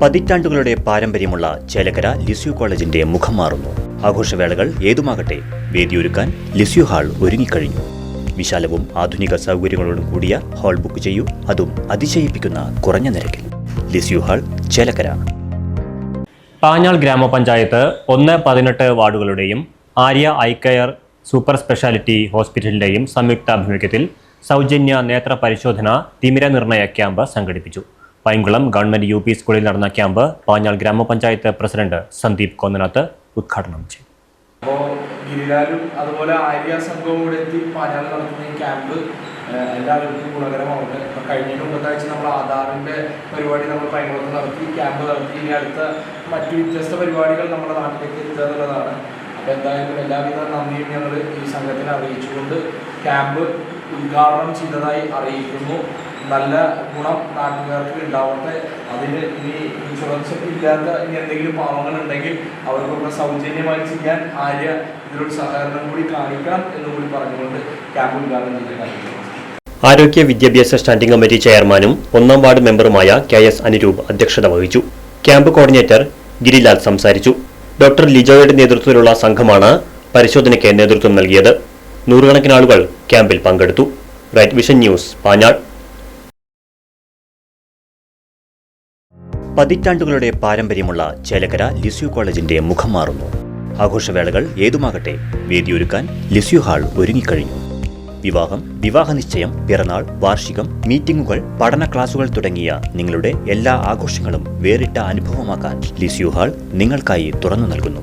പതിറ്റാണ്ടുകളുടെ പാരമ്പര്യമുള്ള ചേലക്കര ലിസ്യു കോളേജിന്റെ മുഖം മാറുന്നു. ആഘോഷവേളകൾ ഏതുമാകട്ടെ, വേദിയൊരുക്കാൻ ലിസ്യു ഹാൾ ഒരുങ്ങിക്കഴിഞ്ഞു. വിശാലവും ആധുനിക സൗകര്യങ്ങളോടും കൂടിയ ഹാൾ ബുക്ക് ചെയ്യൂ, അതും അതിശയിപ്പിക്കുന്ന കുറഞ്ഞ നിരക്കിൽ. Lisieux hall, Chelakkara. പാഞ്ഞാൾ ഗ്രാമപഞ്ചായത്ത് 1-18 വാർഡുകളുടെയും Arya eye care super speciality ഹോസ്പിറ്റലിന്റെയും സംയുക്താഭിമുഖ്യത്തിൽ സൗജന്യ നേത്ര പരിശോധന തിമിര നിർണയ ക്യാമ്പ് സംഘടിപ്പിച്ചു. പൈങ്കുളം ഗവൺമെന്റ് UP സ്കൂളിൽ നടന്ന ക്യാമ്പ് പാഞ്ഞാൾ ഗ്രാമപഞ്ചായത്ത് പ്രസിഡന്റ് സന്ദീപ് കോന്നനാത്ത് ഉദ്ഘാടനം ചെയ്തു. അപ്പോൾ ഗിരിലാലും അതുപോലെ ആര്യ സംഘവും കൂടെ എത്തി പാഞ്ഞാൾ നടത്തുന്ന ഈ ക്യാമ്പ് എല്ലാവർക്കും ഗുണകരമാവുന്നത്. ഇപ്പം കഴിഞ്ഞ മുമ്പത്താഴ്ച നമ്മൾ ആധാറിൻ്റെ പരിപാടി നമ്മൾ പൈങ്കുളത്ത് നടത്തി, ക്യാമ്പ് നടത്തി. ഇനി അടുത്ത മറ്റു വ്യത്യസ്ത പരിപാടികൾ നമ്മുടെ നാട്ടിലേക്ക് എത്തുക എന്നുള്ളതാണ്. അപ്പോൾ എന്തായാലും എല്ലാവിധ നന്ദിയും ഞങ്ങൾ ഈ സംഘത്തിന് അറിയിച്ചുകൊണ്ട് ക്യാമ്പ് ഉദ്ഘാടനം ചെയ്തതായി അറിയിക്കുന്നു. നല്ല ഗുണം നാട്ടുകാർക്ക് ഉണ്ടാവട്ടെ. അതിന് ഇനി ഇൻഷുറൻസ് ഇല്ലാത്ത ഇനി എന്തെങ്കിലും പാവങ്ങളുണ്ടെങ്കിൽ അവർക്കൊക്കെ സൗജന്യമായി ചെയ്യാൻ ആര്യ ഇതിലൊരു സഹകരണം കൂടി കാണിക്കണം എന്നുകൂടി പറഞ്ഞുകൊണ്ട് ക്യാമ്പ് ഉദ്ഘാടനം ചെയ്ത കാര്യങ്ങൾ. ആരോഗ്യ വിദ്യാഭ്യാസ സ്റ്റാൻഡിംഗ് കമ്മിറ്റി ചെയർമാനും 1-ാം വാർഡ് മെമ്പറുമായ KS അനുരൂപ് അധ്യക്ഷത വഹിച്ചു. ക്യാമ്പ് കോർഡിനേറ്റർ ഗിരിലാൽ സംസാരിച്ചു. ഡോക്ടർ ലിജോയുടെ നേതൃത്വത്തിലുള്ള സംഘമാണ് പരിശോധനയ്ക്ക് നേതൃത്വം നൽകിയത്. നൂറുകണക്കിന് ആളുകൾ ക്യാമ്പിൽ പങ്കെടുത്തു. Right vision news, Panjal. പതിറ്റാണ്ടുകളുടെ പാരമ്പര്യമുള്ള ചേലക്കര ലിസ്യു കോളേജിന്റെ മുഖം മാറുന്നു. ആഘോഷവേളകൾ ഏതുമാകട്ടെ, വേദിയൊരുക്കാൻ ലിസ്യു ഹാൾ ഒരുങ്ങിക്കഴിഞ്ഞു. വിവാഹം, വിവാഹനിശ്ചയം, പിറന്നാൾ, വാർഷികം, മീറ്റിംഗുകൾ, പഠന ക്ലാസുകൾ തുടങ്ങിയ നിങ്ങളുടെ എല്ലാ ആഘോഷങ്ങളും വേറിട്ട അനുഭവമാക്കാൻ ലിസ്യു ഹാൾ നിങ്ങൾക്കായി തുറന്നു നൽകുന്നു.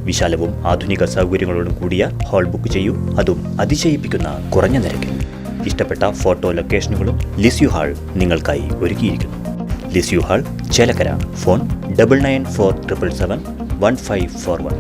വിശാലവും ആധുനിക സൗകര്യങ്ങളോടും കൂടിയ ഹാൾ ബുക്ക് ചെയ്യൂ, അതും അതിശയിപ്പിക്കുന്ന കുറഞ്ഞ നിരക്കിൽ. ഇഷ്ടപ്പെട്ട ഫോട്ടോ ലൊക്കേഷനുകളും ലിസ്യു ഹാൾ നിങ്ങൾക്കായി ഒരുക്കിയിരിക്കുന്നു. Lisieux hall, Chelakkara. ഫോൺ 9947771541.